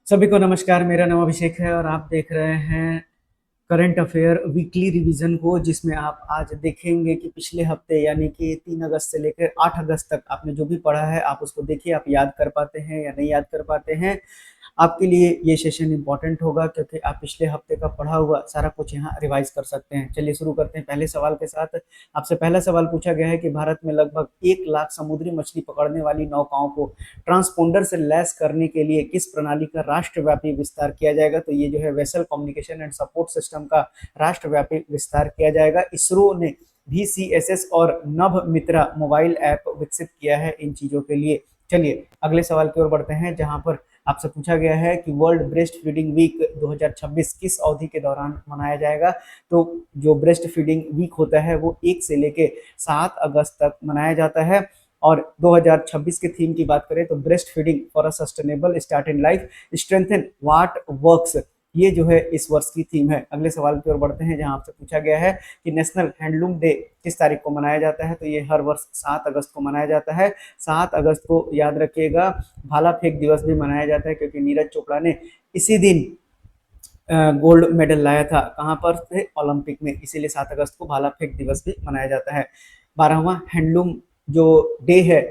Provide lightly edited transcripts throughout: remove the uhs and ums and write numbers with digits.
सभी को नमस्कार। मेरा नाम अभिषेक है और आप देख रहे हैं करंट अफेयर वीकली रिवीजन को, जिसमें आप आज देखेंगे कि पिछले हफ्ते यानी कि 3 अगस्त से लेकर 8 अगस्त तक आपने जो भी पढ़ा है आप उसको देखिए, आप याद कर पाते हैं या नहीं याद कर पाते हैं। आपके लिए ये सेशन इंपॉर्टेंट होगा क्योंकि आप पिछले हफ्ते का पढ़ा हुआ सारा कुछ यहाँ रिवाइज कर सकते हैं। चलिए शुरू करते हैं पहले सवाल के साथ। आपसे पहला सवाल पूछा गया है कि भारत में लगभग 1 लाख समुद्री मछली पकड़ने वाली नौकाओं को ट्रांसपोंडर से लैस करने के लिए किस प्रणाली का राष्ट्रव्यापी विस्तार किया जाएगा। तो ये जो है vessel communication and support system का राष्ट्रव्यापी विस्तार किया जाएगा। इसरो ने VCSS और नभ मित्रा मोबाइल ऐप विकसित किया है इन चीजों के लिए। चलिए अगले सवाल की ओर बढ़ते हैं, जहां पर आपसे पूछा गया है कि वर्ल्ड ब्रेस्ट फीडिंग वीक 2026 किस अवधि के दौरान मनाया जाएगा। तो जो ब्रेस्ट फीडिंग वीक होता है वो 1 से लेके 7 अगस्त तक मनाया जाता है। और 2026 के थीम की बात करें तो breast feeding for a sustainable start in life, strengthen what works, ये जो है इस वर्ष की थीम है। अगले सवाल की ओर बढ़ते हैं, जहां आपसे पूछा गया है कि नेशनल हैंडलूम डे किस तारीख को मनाया जाता है। तो ये हर वर्ष 7 अगस्त को मनाया जाता है। 7 अगस्त को याद रखिएगा भाला फेंक दिवस भी मनाया जाता है, क्योंकि नीरज चोपड़ा ने इसी दिन गोल्ड मेडल लाया था। कहाँ पर थे? ओलंपिक में। इसीलिए 7 अगस्त को भाला फेंक दिवस भी मनाया जाता है। 12वां हैंडलूम जो डे है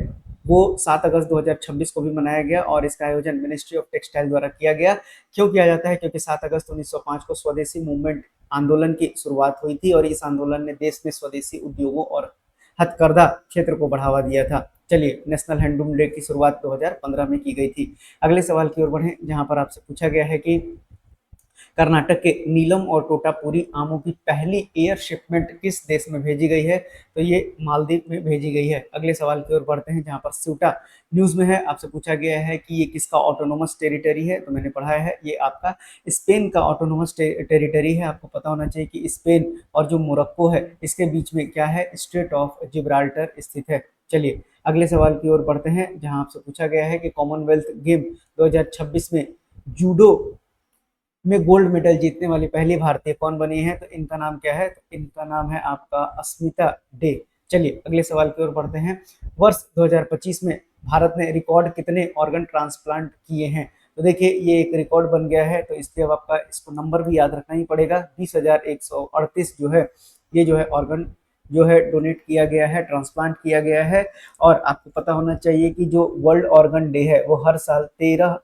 वो 7 अगस्त 2026 को भी मनाया गया और इसका आयोजन मिनिस्ट्री ऑफ टेक्सटाइल द्वारा किया गया। क्यों किया जाता है? क्योंकि 7 अगस्त 1905 को स्वदेशी मूवमेंट आंदोलन की शुरुआत हुई थी और इस आंदोलन ने देश में स्वदेशी उद्योगों और हथकरघा क्षेत्र को बढ़ावा दिया था। चलिए, नेशनल हैंडलूम डे की शुरुआत 2015 में की गई थी। अगले सवाल की ओर बढ़ें, जहां पर आपसे पूछा गया है कि कर्नाटक के नीलम और टोटापुरी आमों की पहली एयर शिपमेंट किस देश में भेजी गई है। तो ये मालदीव में भेजी गई है। अगले सवाल की ओर बढ़ते हैं, जहां पर स्यूटा न्यूज में है। आपसे पूछा गया है कि ये किसका ऑटोनोमस टेरिटरी है। तो मैंने पढ़ा है ये आपका स्पेन का ऑटोनोमस टेरिटरी है। आपको पता होना चाहिए कि स्पेन और जो मोरक्को है इसके बीच में क्या है, स्ट्रेट ऑफ जिब्राल्टर स्थित है। चलिए अगले सवाल की ओर बढ़ते हैं, जहां आपसे पूछा गया है कि कॉमनवेल्थ गेम 2026 में जूडो में गोल्ड मेडल जीतने वाली पहली भारतीय कौन बनी है। तो इनका नाम क्या है? तो इनका नाम है आपका अस्मिता डे। चलिए अगले सवाल की ओर बढ़ते हैं। वर्ष 2025 में भारत ने रिकॉर्ड कितने ऑर्गन ट्रांसप्लांट किए हैं। तो देखिए ये एक रिकॉर्ड बन गया है, तो इसलिए अब आपका इसको नंबर भी याद रखना ही पड़ेगा। 20,138 जो है ये जो है ऑर्गन जो है डोनेट किया गया है, ट्रांसप्लांट किया गया है। और आपको पता होना चाहिए कि जो वर्ल्ड ऑर्गन डे है वो हर साल 13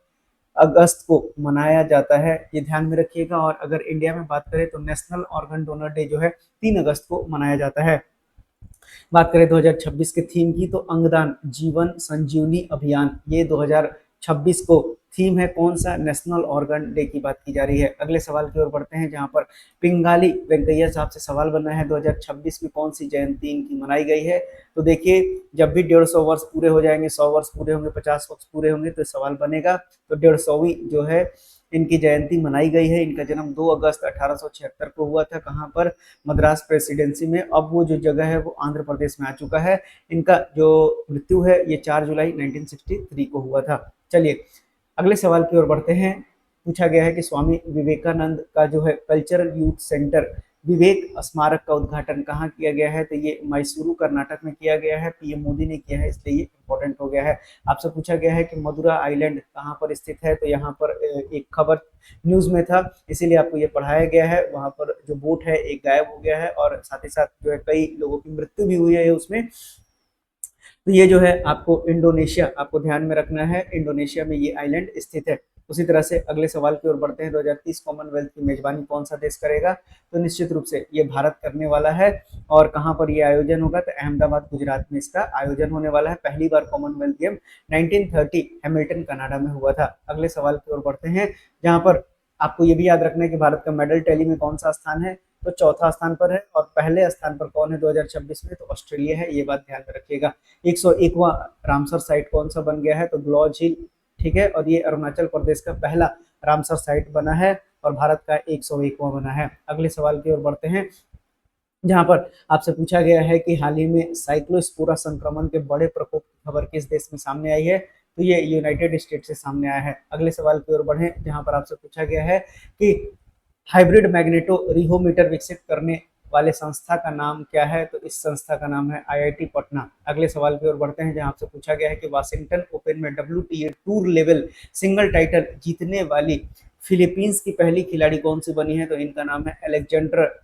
अगस्त को मनाया जाता है, ये ध्यान में रखिएगा। और अगर इंडिया में बात करें तो नेशनल ऑर्गन डोनर डे जो है 3 अगस्त को मनाया जाता है। बात करें 2026 के थीम की, तो अंगदान जीवन संजीवनी अभियान, ये 2026 को थीम है। कौन सा? नेशनल ऑर्गन डे की बात की जा रही है। अगले सवाल की ओर बढ़ते हैं, जहां पर पिंगाली वेंकैया साहब से सवाल बना है 2026 में कौन सी जयंती इनकी मनाई गई है। तो देखिए जब भी 150 वर्ष पूरे हो जाएंगे, 100 वर्ष पूरे होंगे, 50 वर्ष पूरे होंगे, तो सवाल बनेगा। तो 150वीं जो है इनकी जयंती मनाई गई है। इनका जन्म 2 अगस्त 1876 को हुआ था। कहाँ पर? मद्रास प्रेसिडेंसी में। अब वो जो जगह है वो आंध्र प्रदेश में आ चुका है। इनका जो मृत्यु है ये 4 जुलाई 1963 को हुआ था। चलिए अगले सवाल की ओर बढ़ते हैं। पूछा गया है कि स्वामी विवेकानंद का जो है कल्चरल यूथ सेंटर विवेक स्मारक का उद्घाटन कहाँ किया गया है। तो ये मैसूरू कर्नाटक में किया गया है। पीएम मोदी ने किया है, इसलिए ये इंपॉर्टेंट हो गया है। आपसे पूछा गया है कि मदुरा आइलैंड कहाँ पर स्थित है। तो यहाँ पर एक खबर न्यूज में था, इसीलिए आपको ये पढ़ाया गया है। वहां पर जो बोट है एक गायब हो गया है और साथ ही साथ जो है कई लोगों की मृत्यु भी हुई है उसमें। तो ये जो है आपको इंडोनेशिया, आपको ध्यान में रखना है, इंडोनेशिया में ये आइलैंड स्थित है। उसी तरह से अगले सवाल की ओर बढ़ते हैं। 2030 कॉमनवेल्थ की मेजबानी कौन सा देश करेगा। तो निश्चित रूप से ये भारत करने वाला है। और कहाँ पर ये आयोजन होगा। तो अहमदाबाद गुजरात में इसका आयोजन होने वाला है। पहली बार कॉमनवेल्थ गेम 1930 हैमिल्टन कनाडा में हुआ था। अगले सवाल की ओर बढ़ते हैं, जहाँ पर आपको ये भी याद रखना है कि भारत का मेडल टैली में कौन सा स्थान है। तो चौथा स्थान पर है। और पहले स्थान पर कौन है 2026 में। तो ऑस्ट्रेलिया है, ये बात ध्यान में रखिएगा। 101वां रामसर साइट कौन सा बन गया है। तो ग्लॉ झील, ठीक है। और ये अरुणाचल प्रदेश का पहला रामसर साइट बना है और भारत का 101वां बना है। अगले सवाल की ओर बढ़ते हैं, जहां पर आपसे पूछा गया है कि हाल ही में साइक्लोस्पोरा संक्रमण के बड़े प्रकोप की खबर किस देश में सामने आई है। तो ये यूनाइटेड स्टेट से सामने आया है। अगले सवाल की ओर बढ़ें, जहां पर आपसे पूछा गया है कि हाइब्रिड मैग्नेटो रिहोमीटर विकसित करने वाले संस्था का नाम क्या है? तो इस संस्था का नाम है आईआईटी पटना। अगले सवाल की ओर बढ़ते हैं, जहां आपसे पूछा गया है कि वाशिंगटन ओपन में WTA tour level single title जीतने वाली फिलीपींस की पहली खिलाड़ी कौन सी बनी है? तो इनका नाम है अलेक्जेंडर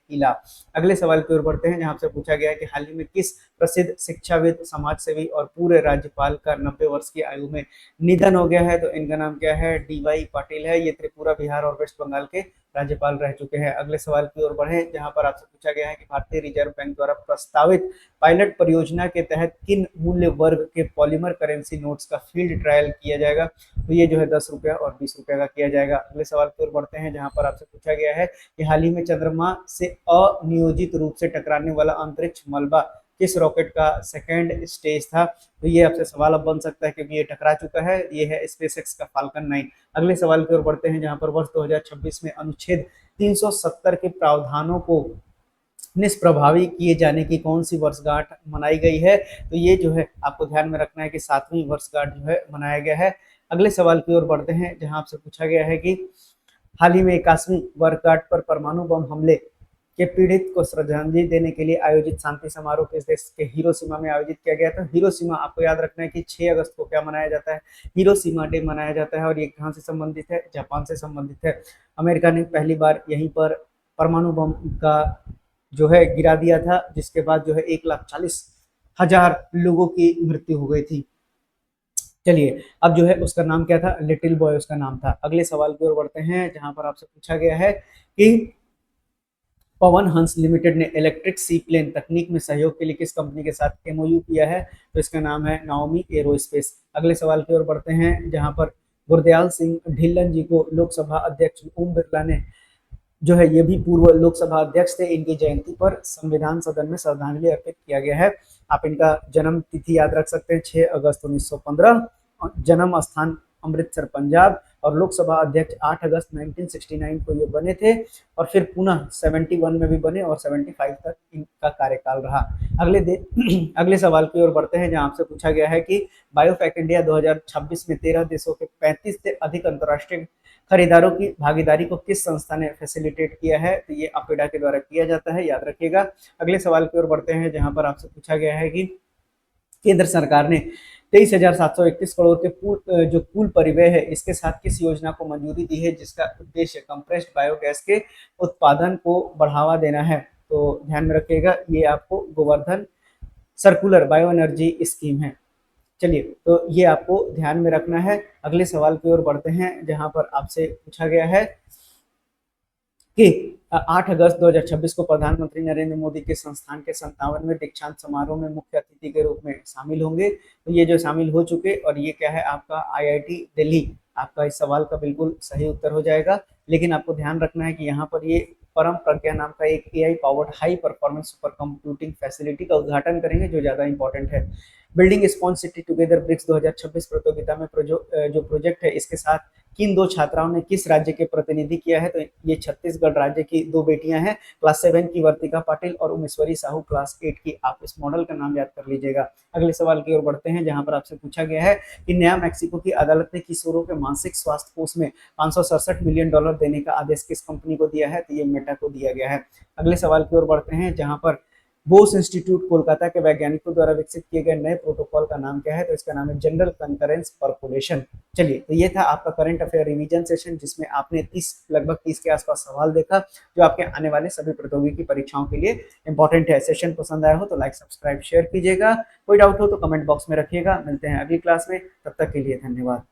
इला। अगले सवाल की ओर बढ़ते हैं, जहां आपसे पूछा गया है कि हाल ही में किस प्रसिद्ध शिक्षाविद, समाज सेवी और पूरे राज्यपाल का 90 वर्ष की आयु में निधन हो गया है? तो इनका नाम क्या है? DY पाटिल है। ये त्रिपुरा, बिहार और वेस्ट बंगाल के राज्यपाल रह चुके हैं। अगले सवाल की ओर बढ़े, जहां पर आपसे पूछा गया है कि भारतीय रिजर्व बैंक द्वारा प्रस्तावित पायलट परियोजना के तहत किन मूल्य वर्ग के पॉलीमर करेंसी नोट्स का फील्ड ट्रायल किया जाएगा? तो ये जो है 10 रुपया और 20 रुपया का किया जाएगा। अगले सवाल की ओर बढ़ते हैं, जहां पर आपसे पूछा गया है कि हाल ही में चंद्रमा से अनियोजित रूप से टकराने वाला अंतरिक्ष मलबा किस रॉकेट का सेकेंड स्टेज था? तो ये आपसे सवाल अब बन सकता है क्योंकि ये टकरा चुका है। ये है स्पेसएक्स का फाल्कन 9। अगले सवाल की ओर बढ़ते हैं, जहां पर वर्ष 2026 में अनुच्छेद 370 के प्रावधानों को निष्प्रभावी किए जाने की कौन सी वर्षगांठ मनाई गई है? तो ये जो है आपको ध्यान में रखना है कि 7वीं वर्षगांठ जो है मनाया गया है। अगले सवाल की ओर बढ़ते हैं, जहां आपसे पूछा गया है कि हाल ही में 81वीं वर्षगांठ पर परमाणु बम हमले के पीड़ित को श्रद्धांजलि देने के लिए आयोजित शांति समारोह किस देश के हिरोशिमा में आयोजित किया गया था? हिरोशिमा, आपको याद रखना है कि 6 अगस्त को क्या मनाया जाता है? हिरोशिमा डे मनाया जाता है। और ये कहाँ से संबंधित है? जापान से संबंधित है। अमेरिका ने पहली बार यहीं पर परमाणु बम का जो है गिरा दिया था, जिसके बाद जो है 1,40,000 लोगों की मृत्यु हो गई थी। चलिए, अब जो है उसका नाम क्या था? लिटिल बॉय उसका नाम था। अगले सवाल की ओर बढ़ते हैं, जहां पर आपसे पूछा गया है कि पवन हंस लिमिटेड ने इलेक्ट्रिक सी प्लेन तकनीक में सहयोग के लिए किस कंपनी के साथ MOU किया है? तो इसका नाम है नाओमी एरोस्पेस। अगले सवाल की ओर बढ़ते हैं, जहां पर गुरदयाल सिंह ढिल्लन जी को लोकसभा अध्यक्ष ओम बिरला ने जो है ये भी पूर्व लोकसभा अध्यक्ष थे, इनकी जयंती पर संविधान सदन में श्रद्धांजलि अर्पित किया गया है। आप इनका जन्म तिथि याद रख सकते हैं, 6 अगस्त 1915, जन्म स्थान अमृतसर पंजाब, और लोकसभा अध्यक्ष 8 अगस्त 1969 को ये बने थे, और फिर पुनः 71 में भी बने और 75 तक इनका कार्यकाल रहा। अगले सवाल की ओर बढ़ते हैं, जहां आपसे पूछा गया है कि बायोफेक इंडिया 2026 में 13 देशों के 35 से अधिक अंतर्राष्ट्रीय खरीदारों की भागीदारी को किस संस्था ने फैसिलिटेट किया है? तो ये अपेडा के द्वारा किया जाता है, याद रखिएगा। अगले सवाल की ओर बढ़ते हैं, जहां पर आपसे पूछा गया है कि केंद्र सरकार ने 23,731 करोड़ के जो पूल परिव्यय है, इसके साथ किस योजना को मंजूरी दी है, जिसका उद्देश्य कंप्रेस्ड बायोगैस के उत्पादन को बढ़ावा देना है? तो ध्यान में रखिएगा, ये आपको Govardhan circular bio energy scheme है। चलिए, तो ये आपको ध्यान में रखना है। अगले सवाल की ओर बढ़ते हैं, जहां पर आपसे पूछा गया है कि 8 अगस्त 2026 को प्रधानमंत्री नरेंद्र मोदी के संस्थान के 57वें दीक्षांत समारोह में मुख्य अतिथि के रूप में शामिल होंगे। तो ये जो शामिल हो चुके, और ये क्या है आपका IIT दिल्ली। आपका इस सवाल का बिल्कुल सही उत्तर हो जाएगा, लेकिन आपको ध्यान रखना है कि यहाँ पर ये परम प्रज्ञा नाम का एक AI powered high performance super computing facility का उद्घाटन करेंगे, जो ज़्यादा इंपॉर्टेंट है। Building sponge city together BRICS 2026 प्रतियोगिता में जो प्रोजेक्ट है, इसके साथ किन 2 छात्राओं ने किस राज्य के प्रतिनिधि किया है? तो ये छत्तीसगढ़ राज्य की 2 बेटियां हैं, क्लास 7 की वर्तिका पाटिल और उमेश्वरी साहू क्लास 8 की। आप इस मॉडल का नाम याद कर लीजिएगा। अगले सवाल की ओर बढ़ते हैं, जहां पर आपसे पूछा गया है कि नया मैक्सिको की अदालत ने किशोरों के मानसिक स्वास्थ्य कोष में $567 मिलियन देने का आदेश किस कंपनी को दिया है? तो ये मेटा को दिया गया है। अगले सवाल की ओर बढ़ते हैं, जहां पर बोस इंस्टीट्यूट कोलकाता के वैज्ञानिकों द्वारा विकसित किए गए नए प्रोटोकॉल का नाम क्या है? तो इसका नाम है जनरल कंकरेंस परकोलेशन। चलिए, तो ये था आपका करंट अफेयर रिवीजन सेशन, जिसमें आपने लगभग 30 के आसपास सवाल देखा, जो आपके आने वाले सभी प्रतियोगी परीक्षाओं के लिए इंपॉर्टेंट है। सेशन पसंद आया हो तो लाइक, सब्सक्राइब, शेयर कीजिएगा। कोई डाउट हो तो कमेंट बॉक्स में रखिएगा। मिलते हैं अगली क्लास में, तब तक के लिए धन्यवाद।